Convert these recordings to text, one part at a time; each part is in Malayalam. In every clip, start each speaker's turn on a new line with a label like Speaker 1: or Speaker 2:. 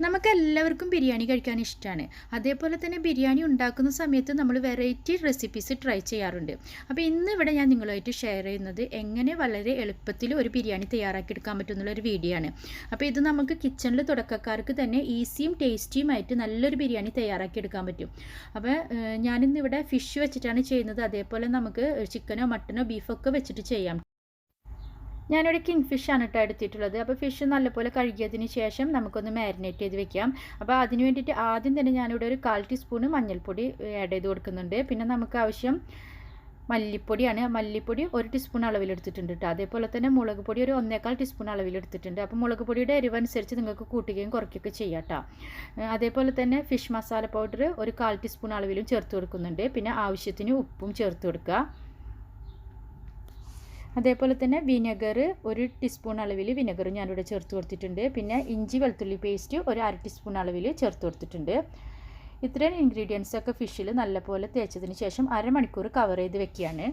Speaker 1: നമുക്കെല്ലാവർക്കും ബിരിയാണി കഴിക്കാൻ ഇഷ്ടമാണ്. അതേപോലെ തന്നെ ബിരിയാണി ഉണ്ടാക്കുന്ന സമയത്ത് നമ്മൾ വെറൈറ്റി റെസിപ്പീസ് ട്രൈ ചെയ്യാറുണ്ട്. അപ്പോൾ ഇന്ന് ഇവിടെ ഞാൻ നിങ്ങളുമായിട്ട് ഷെയർ ചെയ്യുന്നത് എങ്ങനെ വളരെ എളുപ്പത്തിൽ ഒരു ബിരിയാണി തയ്യാറാക്കിയെടുക്കാൻ പറ്റുന്നുള്ളൊരു വീഡിയോ ആണ്. അപ്പോൾ ഇത് നമുക്ക് കിച്ചണിൽ തുടക്കക്കാർക്ക് തന്നെ ഈസിയും ടേസ്റ്റിയുമായിട്ട് നല്ലൊരു ബിരിയാണി തയ്യാറാക്കിയെടുക്കാൻ പറ്റും. അപ്പോൾ ഞാനിന്നിവിടെ ഫിഷ് വെച്ചിട്ടാണ് ചെയ്യുന്നത്. അതേപോലെ നമുക്ക് ചിക്കനോ മട്ടനോ ബീഫൊക്കെ വെച്ചിട്ട് ചെയ്യാം. ഞാനിവിടെ കിങ് ഫിഷാണ് കേട്ടോ എടുത്തിട്ടുള്ളത്. അപ്പോൾ ഫിഷ് നല്ലപോലെ കഴുകിയതിന് ശേഷം നമുക്കൊന്ന് മാരിനേറ്റ് ചെയ്ത് വെക്കാം. അപ്പോൾ അതിന് വേണ്ടിയിട്ട് ആദ്യം തന്നെ ഞാനിവിടെ ഒരു 1/4 ടീസ്പൂണ് മഞ്ഞൾപ്പൊടി ആഡ് ചെയ്ത് കൊടുക്കുന്നുണ്ട്. പിന്നെ നമുക്ക് ആവശ്യം മല്ലിപ്പൊടിയാണ്. മല്ലിപ്പൊടി 1 ടീസ്പൂൺ അളവിലെടുത്തിട്ടുണ്ട് കേട്ടോ. അതേപോലെ തന്നെ മുളക് പൊടി ഒരു 1/4 ടീസ്പൂൺ അളവിലെടുത്തിട്ടുണ്ട്. അപ്പോൾ മുളക് പൊടിയുടെ എരിവനുസരിച്ച് നിങ്ങൾക്ക് കൂട്ടുകയും കുറയ്ക്കുകയൊക്കെ ചെയ്യാം കേട്ടോ. അതേപോലെ തന്നെ ഫിഷ് മസാല പൗഡർ ഒരു 1/4 ടീസ്പൂൺ അളവിലും ചേർത്ത് കൊടുക്കുന്നുണ്ട്. പിന്നെ ആവശ്യത്തിന് ഉപ്പും ചേർത്ത് കൊടുക്കുക. അതേപോലെ തന്നെ വിനെഗർ 1 ടീസ്പൂൺ അളവിൽ വിനെഗർ ഞാനിവിടെ ചേർത്ത് കൊടുത്തിട്ടുണ്ട്. പിന്നെ ഇഞ്ചി വെളുത്തുള്ളി പേസ്റ്റ് ഒരു 1/2 ടീസ്പൂൺ അളവിൽ ചേർത്ത് കൊടുത്തിട്ടുണ്ട്. ഇത്രയും ഇൻഗ്രീഡിയൻസ് ഒക്കെ ഫിഷിൽ നല്ലപോലെ തേച്ചതിന് ശേഷം അരമണിക്കൂർ കവർ ചെയ്ത് വെക്കുകയാണ്.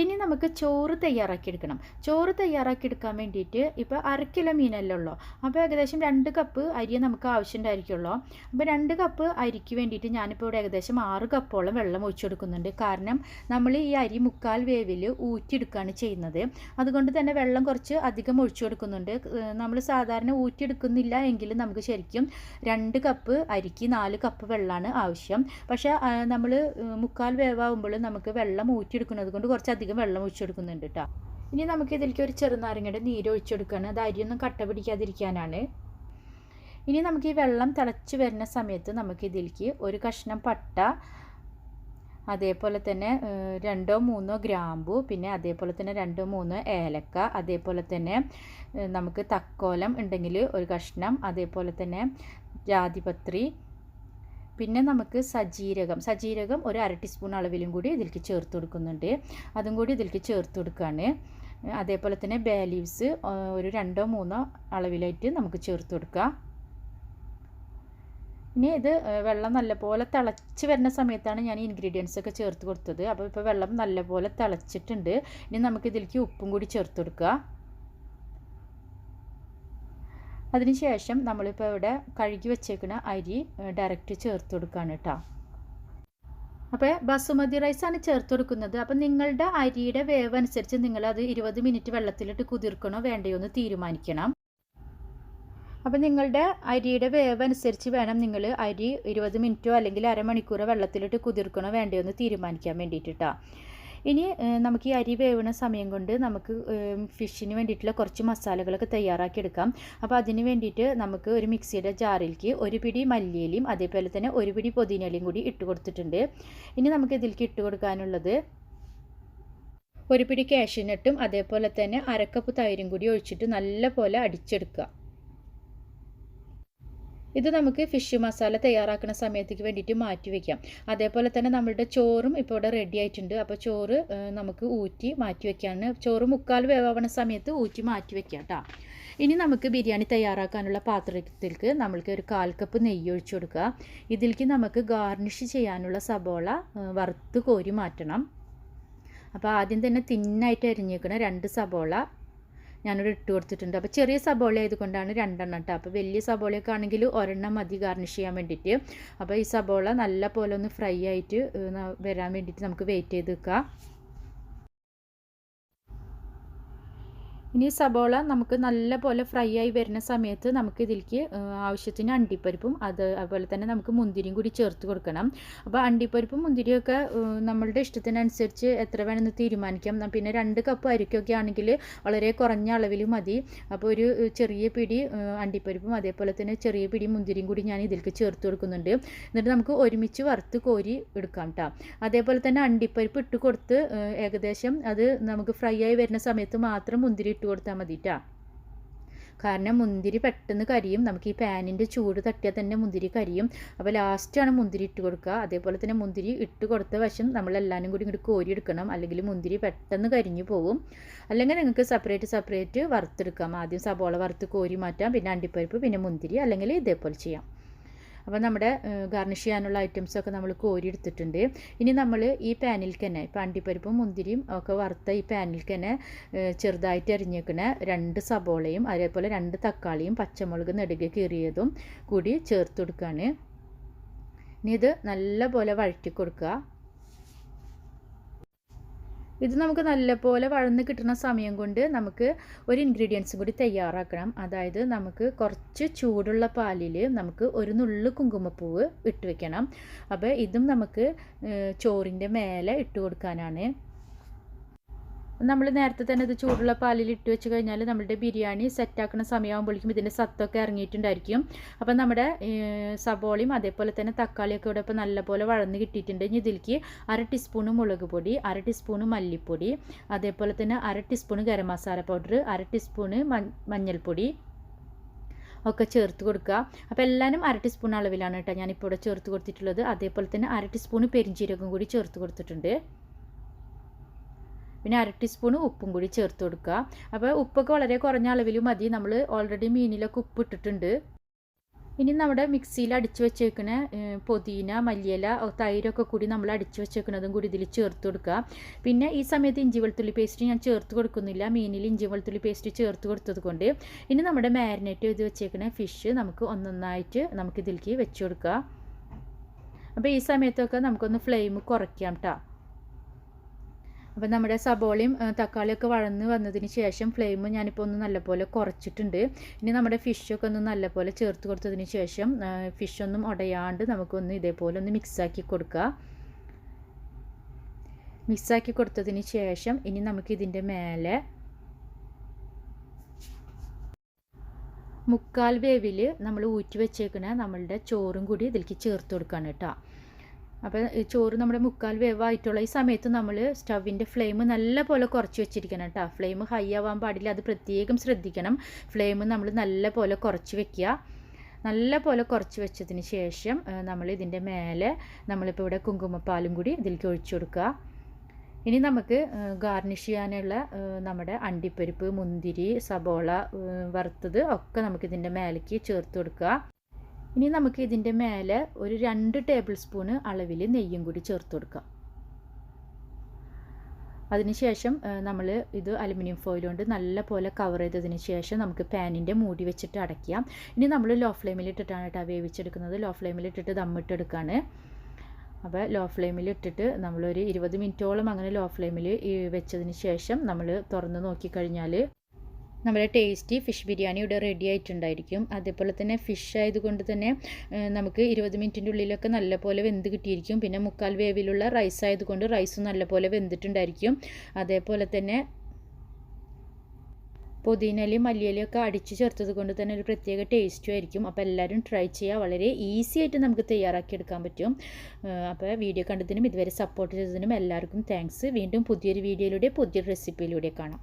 Speaker 1: ഇനി നമുക്ക് ചോറ് തയ്യാറാക്കിയെടുക്കണം. ചോറ് തയ്യാറാക്കിയെടുക്കാൻ വേണ്ടിയിട്ട് ഇപ്പോൾ 1/2 കിലോ മീനല്ലേ ഉള്ളൂ. അപ്പോൾ ഏകദേശം 2 കപ്പ് അരി നമുക്ക് ആവശ്യമുണ്ടായിരിക്കുള്ളൂ. അപ്പോൾ 2 കപ്പ് അരിക്ക് വേണ്ടിയിട്ട് ഞാനിപ്പോൾ ഇവിടെ ഏകദേശം 6 കപ്പോളം വെള്ളം ഒഴിച്ചു കൊടുക്കുന്നുണ്ട്. കാരണം നമ്മൾ ഈ അരി 1/4 വേവിൽ ഊറ്റിയെടുക്കുകയാണ് ചെയ്യുന്നത്. അതുകൊണ്ട് തന്നെ വെള്ളം കുറച്ച് അധികം ഒഴിച്ചു കൊടുക്കുന്നുണ്ട്. നമ്മൾ സാധാരണ ഊറ്റിയെടുക്കുന്നില്ല എങ്കിൽ നമുക്ക് ശരിക്കും 2 കപ്പ് അരിക്ക് 4 കപ്പ് വെള്ളമാണ് ആവശ്യം. പക്ഷേ നമ്മൾ 1/4 വേവാകുമ്പോൾ നമുക്ക് വെള്ളം ഊറ്റിയെടുക്കുന്നത് കൊണ്ട് കുറച്ച് അധികം വെള്ളം ഒഴിച്ചെടുക്കുന്നുണ്ട് കേട്ടോ. ഇനി നമുക്ക് ഇതിലേക്ക് ഒരു ചെറുനാരങ്ങയുടെ നീര് ഒഴിച്ചെടുക്കുകയാണ്. അത് അരിയൊന്നും കട്ട പിടിക്കാതിരിക്കാനാണ്. ഇനി നമുക്ക് ഈ വെള്ളം തിളച്ച് വരുന്ന സമയത്ത് നമുക്ക് ഇതിലേക്ക് ഒരു കഷ്ണം പട്ട, അതേപോലെ തന്നെ 2-3 ഗ്രാമ്പു, പിന്നെ അതേപോലെ തന്നെ 2-3 ഏലക്ക, അതേപോലെ തന്നെ നമുക്ക് തക്കോലം ഉണ്ടെങ്കിൽ ഒരു കഷ്ണം, അതേപോലെ തന്നെ ജാതിപത്രി, പിന്നെ നമുക്ക് സജീരകം ഒരു 1/2 ടീസ്പൂൺ അളവിലും കൂടി ഇതിലേക്ക് ചേർത്ത് കൊടുക്കുന്നുണ്ട്. അതും കൂടി ഇതിലേക്ക് ചേർത്ത് കൊടുക്കുകയാണ്. അതേപോലെ തന്നെ ബേ ലീവ്സ് ഒരു 2-3 അളവിലായിട്ട് നമുക്ക് ചേർത്ത് കൊടുക്കുക. ഇനി ഇത് വെള്ളം നല്ലപോലെ തിളച്ച് വരുന്ന സമയത്താണ് ഞാൻ ഇൻഗ്രീഡിയൻസ് ഒക്കെ ചേർത്ത് കൊടുത്തത്. അപ്പോൾ ഇപ്പോൾ വെള്ളം നല്ലപോലെ തിളച്ചിട്ടുണ്ട്. ഇനി നമുക്ക് ഇതിലേക്ക് ഉപ്പും കൂടി ചേർത്ത് കൊടുക്കുക. അതിനുശേഷം നമ്മളിപ്പോൾ ഇവിടെ കഴുകി വെച്ചേക്കുന്ന അരി ഡയറക്റ്റ് ചേർത്ത് കൊടുക്കുകയാണ് കേട്ടോ. അപ്പോൾ ബസുമതി റൈസാണ് ചേർത്ത് കൊടുക്കുന്നത്. അപ്പോൾ നിങ്ങളുടെ അരിയുടെ വേവ് അനുസരിച്ച് നിങ്ങളത് 20 മിനിറ്റ് വെള്ളത്തിലിട്ട് കുതിർക്കണോ വേണ്ടയോ എന്ന് തീരുമാനിക്കണം. അപ്പോൾ നിങ്ങളുടെ അരിയുടെ വേവ് അനുസരിച്ച് വേണം നിങ്ങൾ അരി 20 മിനിറ്റോ അല്ലെങ്കിൽ അരമണിക്കൂറോ വെള്ളത്തിലിട്ട് കുതിർക്കണോ വേണ്ടയോ എന്ന് തീരുമാനിക്കാൻ വേണ്ടിയിട്ടാണ്. ഇനി നമുക്ക് ഈ അരി വേവുന്ന സമയം കൊണ്ട് നമുക്ക് ഫിഷിന് വേണ്ടിയിട്ടുള്ള കുറച്ച് മസാലകളൊക്കെ തയ്യാറാക്കിയെടുക്കാം. അപ്പോൾ അതിന് വേണ്ടിയിട്ട് നമുക്ക് ഒരു മിക്സിയുടെ ജാറിലേക്ക് 1 പിടി മല്ലിയിലയും അതേപോലെ തന്നെ 1 പിടി പുതിനയിലയും കൂടി ഇട്ട് കൊടുത്തിട്ടുണ്ട്. ഇനി നമുക്ക് ഇതിലേക്ക് ഇട്ട് കൊടുക്കാനുള്ളത് 1 പിടി കാഷ്യൂനട്ടും അതേപോലെ തന്നെ 1/2 കപ്പ് തൈരും കൂടി ഒഴിച്ചിട്ട് നല്ലപോലെ അടിച്ചെടുക്കുക. ഇത് നമുക്ക് ഫിഷ് മസാല തയ്യാറാക്കുന്ന സമയത്തേക്ക് വേണ്ടിയിട്ട് മാറ്റി വയ്ക്കാം. അതേപോലെ തന്നെ നമ്മളുടെ ചോറും ഇപ്പോൾ ഇവിടെ റെഡി ആയിട്ടുണ്ട്. അപ്പോൾ ചോറ് നമുക്ക് ഊറ്റി മാറ്റി വയ്ക്കാണ്. ചോറ് 1/4 വേവാവുന്ന സമയത്ത് ഊറ്റി മാറ്റി വയ്ക്കാം കേട്ടോ. ഇനി നമുക്ക് ബിരിയാണി തയ്യാറാക്കാനുള്ള പാത്രത്തിലേക്ക് നമ്മൾക്ക് ഒരു 1/4 കപ്പ് നെയ്യ് ഒഴിച്ചു കൊടുക്കുക. ഇതിലേക്ക് നമുക്ക് ഗാർണിഷ് ചെയ്യാനുള്ള സബോള വറുത്ത് കോരി മാറ്റണം. അപ്പോൾ ആദ്യം തന്നെ തിന്നായിട്ട് അരിഞ്ഞേക്കുന്ന 2 സബോള ഞാനിവിടെ ഇട്ട് കൊടുത്തിട്ടുണ്ട്. അപ്പോൾ ചെറിയ സബോള ആയതുകൊണ്ടാണ് 2 എണ്ണം കേട്ടോ. അപ്പോൾ വലിയ സബോളയൊക്കെ ആണെങ്കിൽ 1 എണ്ണം മതി ഗാർണിഷ് ചെയ്യാൻ വേണ്ടിയിട്ട്. അപ്പോൾ ഈ സബോള നല്ല പോലെ ഒന്ന് ഫ്രൈ ആയിട്ട് വരാൻ വേണ്ടിയിട്ട് നമുക്ക് വെയിറ്റ് ചെയ്ത് വെക്കാം. ഇനി സബോള നമുക്ക് നല്ല പോലെ ഫ്രൈ ആയി വരുന്ന സമയത്ത് നമുക്ക് ഇതിലേക്ക് ആവശ്യത്തിന് അണ്ടിപ്പരിപ്പും അതുപോലെ തന്നെ നമുക്ക് മുന്തിരിയും കൂടി ചേർത്ത് കൊടുക്കണം. അപ്പോൾ അണ്ടിപ്പരിപ്പും മുന്തിരിയൊക്കെ നമ്മളുടെ ഇഷ്ടത്തിനനുസരിച്ച് എത്ര വേണമെന്ന് തീരുമാനിക്കാം. പിന്നെ 2 കപ്പ് അരിക്കൊക്കെ ആണെങ്കിൽ വളരെ കുറഞ്ഞ അളവിൽ മതി. അപ്പോൾ ഒരു ചെറിയ പിടി അണ്ടിപ്പരിപ്പും അതേപോലെ തന്നെ ചെറിയ പിടി മുന്തിരിയും കൂടി ഞാൻ ഇതിലേക്ക് ചേർത്ത് കൊടുക്കുന്നുണ്ട്. എന്നിട്ട് നമുക്ക് ഒരുമിച്ച് വറുത്ത് കോരി എടുക്കാം കേട്ടോ. അതേപോലെ തന്നെ അണ്ടിപ്പരിപ്പ് ഇട്ട് കൊടുത്ത് ഏകദേശം അത് നമുക്ക് ഫ്രൈ ആയി വരുന്ന സമയത്ത് മാത്രം മുന്തിരി ഇട്ട് കൊടുത്താൽ മതി കേട്ടോ. കാരണം മുന്തിരി പെട്ടെന്ന് കരിയും. നമുക്ക് ഈ പാനിൻ്റെ ചൂട് തട്ടിയാൽ തന്നെ മുന്തിരി കരിയും. അപ്പോൾ ലാസ്റ്റാണ് മുന്തിരി ഇട്ട് കൊടുക്കുക. അതേപോലെ തന്നെ മുന്തിരി ഇട്ട് കൊടുത്ത വശം നമ്മളെല്ലാവരും കൂടി ഇങ്ങോട്ട് കോരി എടുക്കണം. അല്ലെങ്കിൽ മുന്തിരി പെട്ടെന്ന് കരിഞ്ഞു പോകും. അല്ലെങ്കിൽ നിങ്ങൾക്ക് സെപ്പറേറ്റ് വറുത്തെടുക്കാം. ആദ്യം സബോള വറുത്ത് കോരി മാറ്റാം, പിന്നെ അണ്ടിപ്പരിപ്പ്, പിന്നെ മുന്തിരി, അല്ലെങ്കിൽ ഇതേപോലെ ചെയ്യാം. അപ്പോൾ നമ്മുടെ ഗാർണിഷ് ചെയ്യാനുള്ള ഐറ്റംസൊക്കെ നമ്മൾ കോരി എടുത്തിട്ടുണ്ട്. ഇനി നമ്മൾ ഈ പാനിലേക്ക് തന്നെ ഇപ്പോൾ അണ്ടിപ്പരിപ്പും മുന്തിരിയും ഒക്കെ വറുത്ത ഈ പാനിലേക്ക് തന്നെ ചെറുതായിട്ട് അരിഞ്ഞേക്കണ 2 സബോളയും അതേപോലെ 2 തക്കാളിയും പച്ചമുളക് നെടുകെ കീറിയതും കൂടി ചേർത്ത് കൊടുക്കുകയാണ്. ഇനി ഇത് നല്ലപോലെ വഴറ്റി കൊടുക്കുക. ഇത് നമുക്ക് നല്ലപോലെ വഴന്ന് കിട്ടുന്ന സമയം കൊണ്ട് നമുക്ക് ഒരു ഇൻഗ്രീഡിയൻസും കൂടി തയ്യാറാക്കണം. അതായത് നമുക്ക് കുറച്ച് ചൂടുള്ള പാലിൽ നമുക്ക് ഒരു നുള്ളു കുങ്കുമപ്പൂവ് ഇട്ട് വെക്കണം. അപ്പോൾ ഇതും നമുക്ക് ചോറിൻ്റെ മേലെ ഇട്ട് കൊടുക്കാനാണ്. നമ്മൾ നേരത്തെ തന്നെ ഇത് ചൂടുള്ള പാലിൽ ഇട്ട് വെച്ച് കഴിഞ്ഞാൽ നമ്മുടെ ബിരിയാണി സെറ്റാക്കുന്ന സമയമാകുമ്പോഴേക്കും ഇതിൻ്റെ സത്തൊക്കെ ഇറങ്ങിയിട്ടുണ്ടായിരിക്കും. അപ്പം നമ്മുടെ സബോളയും അതേപോലെ തന്നെ തക്കാളിയൊക്കെ ഇവിടെ ഇപ്പോൾ നല്ലപോലെ വഴന്ന് കിട്ടിയിട്ടുണ്ട്. ഇനി ഇതിലേക്ക് 1/2 ടീസ്പൂണ് മുളക് പൊടി, 1/2 ടീസ്പൂണ് മല്ലിപ്പൊടി, അതേപോലെ തന്നെ 1/2 teaspoon garam masala powder, 1/2 teaspoon മഞ്ഞൾപ്പൊടി ഒക്കെ ചേർത്ത് കൊടുക്കുക. അപ്പോൾ എല്ലാവരും 1/2 ടീസ്പൂൺ അളവിലാണ് കേട്ടോ ഞാനിപ്പോൾ ഇവിടെ ചേർത്ത് കൊടുത്തിട്ടുള്ളത്. അതേപോലെ തന്നെ 1/2 ടീസ്പൂണ് പെരിഞ്ചീരകം കൂടി ചേർത്ത് കൊടുത്തിട്ടുണ്ട്. പിന്നെ 1/2 ടീസ്പൂൺ ഉപ്പും കൂടി ചേർത്ത് കൊടുക്കുക. അപ്പോൾ ഉപ്പൊക്കെ വളരെ കുറഞ്ഞ അളവിൽ മതി. നമ്മൾ ഓൾറെഡി മീനിലൊക്കെ ഉപ്പ് ഇട്ടിട്ടുണ്ട്. ഇനി നമ്മുടെ മിക്സിയിൽ അടിച്ച് വെച്ചേക്കുന്ന പുതിന, മല്ലിയില, തൈരൊക്കെ കൂടി നമ്മൾ അടിച്ച് വെച്ചേക്കുന്നതും കൂടി ഇതിൽ ചേർത്ത് കൊടുക്കുക. പിന്നെ ഈ സമയത്ത് ഇഞ്ചി വെളുത്തുള്ളി പേസ്റ്റ് ഞാൻ ചേർത്ത് കൊടുക്കുന്നില്ല. മീനിൽ ഇഞ്ചി വെളുത്തുള്ളി പേസ്റ്റ് ചേർത്ത് കൊടുത്തത് കൊണ്ട് ഇനി നമ്മുടെ മാരിനേറ്റ് ചെയ്ത് വെച്ചേക്കുന്ന ഫിഷ് നമുക്ക് ഒന്നൊന്നായിട്ട് നമുക്കിതിലേക്ക് വെച്ച് കൊടുക്കുക. അപ്പോൾ ഈ സമയത്തൊക്കെ നമുക്കൊന്ന് ഫ്ലെയിം കുറയ്ക്കാം കേട്ടോ. അപ്പോൾ നമ്മുടെ സബോളയും തക്കാളിയൊക്കെ വഴന്ന് വന്നതിന് ശേഷം ഫ്ലെയിം ഞാനിപ്പോൾ ഒന്ന് നല്ലപോലെ കുറച്ചിട്ടുണ്ട്. ഇനി നമ്മുടെ ഫിഷൊക്കെ ഒന്ന് നല്ലപോലെ ചേർത്ത് കൊടുത്തതിന് ശേഷം ഫിഷൊന്നും ഉടയാണ്ട് നമുക്കൊന്ന് ഇതേപോലെ ഒന്ന് മിക്സാക്കി കൊടുക്കുക. മിക്സാക്കി കൊടുത്തതിന് ശേഷം ഇനി നമുക്കിതിൻ്റെ മേലെ 1/4 വേവിൽ നമ്മൾ ഊറ്റി വെച്ചേക്കുന്ന നമ്മളുടെ ചോറും കൂടി ഇതിലേക്ക് ചേർത്ത് കൊടുക്കുകയാണ് കേട്ടോ. അപ്പോൾ ചോറ് നമ്മുടെ 1/4 വേവായിട്ടുള്ള ഈ സമയത്ത് നമ്മൾ സ്റ്റവിൻ്റെ ഫ്ലെയിം നല്ലപോലെ കുറച്ച് വെച്ചിരിക്കണം കേട്ടോ. ഫ്ലെയിം ഹൈ ആവാൻ പാടില്ല, അത് പ്രത്യേകം ശ്രദ്ധിക്കണം. ഫ്ലെയിം നമ്മൾ നല്ലപോലെ കുറച്ച് വെക്കുക. നല്ലപോലെ കുറച്ച് വെച്ചതിന് ശേഷം നമ്മൾ ഇതിൻ്റെ മേലെ നമ്മളിപ്പോൾ ഇവിടെ കുങ്കുമപ്പാലും കൂടി ഇതിലേക്ക് ഒഴിച്ചു കൊടുക്കുക. ഇനി നമുക്ക് ഗാർണിഷ് ചെയ്യാനുള്ള നമ്മുടെ അണ്ടിപ്പരിപ്പ്, മുന്തിരി, സബോള വറുത്തത് ഒക്കെ നമുക്കിതിൻ്റെ മേലേക്ക് ചേർത്ത് കൊടുക്കുക. ഇനി നമുക്ക് ഇതിൻ്റെ മേലെ ഒരു 2 ടേബിൾ സ്പൂണ് അളവിൽ നെയ്യും കൂടി ചേർത്ത് കൊടുക്കാം. അതിനുശേഷം നമ്മൾ ഇത് അലുമിനിയം ഫോയിൽ കൊണ്ട് നല്ലപോലെ കവർ ചെയ്തതിന് ശേഷം നമുക്ക് പാനിൻ്റെ മൂടി വെച്ചിട്ട് അടയ്ക്കാം. ഇനി നമ്മൾ ലോ ഫ്ലെയിമിൽ ഇട്ടിട്ടാണ് കേട്ടോ വേവിച്ചെടുക്കുന്നത്. ലോ ഫ്ലെയിമിൽ ഇട്ടിട്ട് ദമ്മിട്ടെടുക്കുകയാണ്. അപ്പോൾ ലോ ഫ്ലെയിമിൽ ഇട്ടിട്ട് നമ്മളൊരു 20 മിനിറ്റോളം അങ്ങനെ ലോ ഫ്ലെയിമിൽ വെച്ചതിന് ശേഷം നമ്മൾ തുറന്ന് നോക്കിക്കഴിഞ്ഞാൽ നമ്മുടെ ടേസ്റ്റി ഫിഷ് ബിരിയാണി ഇവിടെ റെഡി ആയിട്ടുണ്ടായിരിക്കും. അതേപോലെ തന്നെ ഫിഷ് ആയതുകൊണ്ട് തന്നെ നമുക്ക് 20 മിനിറ്റിൻ്റെ ഉള്ളിലൊക്കെ നല്ലപോലെ വെന്ത് കിട്ടിയിരിക്കും. പിന്നെ 1/4 വേവിലുള്ള റൈസ് ആയതുകൊണ്ട് റൈസും നല്ലപോലെ വെന്തിട്ടുണ്ടായിരിക്കും. അതേപോലെ തന്നെ പുതിനയിലയും മല്ലിയിലയും ഒക്കെ അടിച്ച് ചേർത്തത് കൊണ്ട് തന്നെ ഒരു പ്രത്യേക ടേസ്റ്റും ആയിരിക്കും. അപ്പോൾ എല്ലാവരും ട്രൈ ചെയ്യുക. വളരെ ഈസി ആയിട്ട് നമുക്ക് തയ്യാറാക്കി എടുക്കാൻ പറ്റും. അപ്പോൾ വീഡിയോ കണ്ടതിനും ഇതുവരെ സപ്പോർട്ട് ചെയ്തതിനും എല്ലാവർക്കും താങ്ക്സ്. വീണ്ടും പുതിയൊരു വീഡിയോയിലൂടെ പുതിയൊരു റെസിപ്പിയിലൂടെ കാണാം.